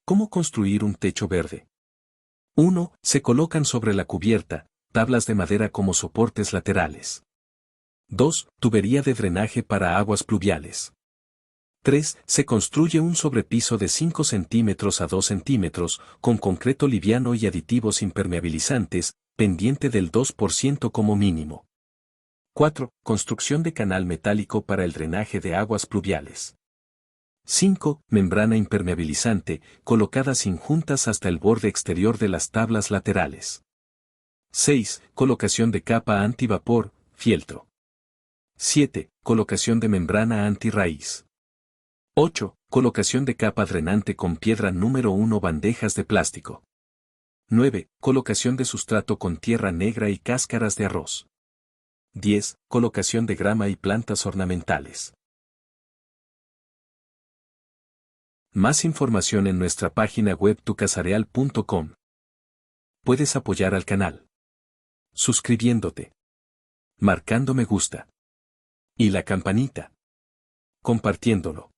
¿Cómo construir un techo verde? 1. Se colocan sobre la cubierta, tablas de madera como soportes laterales. 2. Tubería de drenaje para aguas pluviales. 3. Se construye un sobrepiso de 5 centímetros a 2 centímetros, con concreto liviano y aditivos impermeabilizantes, pendiente del 2% como mínimo. 4. Construcción de canal metálico para el drenaje de aguas pluviales. 5. Membrana impermeabilizante, colocada sin juntas hasta el borde exterior de las tablas laterales. 6. Colocación de capa antivapor, fieltro. 7. Colocación de membrana antirraíz. 8. Colocación de capa drenante con piedra número 1 bandejas de plástico. 9. Colocación de sustrato con tierra negra y cáscaras de arroz. 10. Colocación de grama y plantas ornamentales. Más información en nuestra página web tucasareal.com. Puedes apoyar al canal suscribiéndote, marcando me gusta y la campanita, compartiéndolo.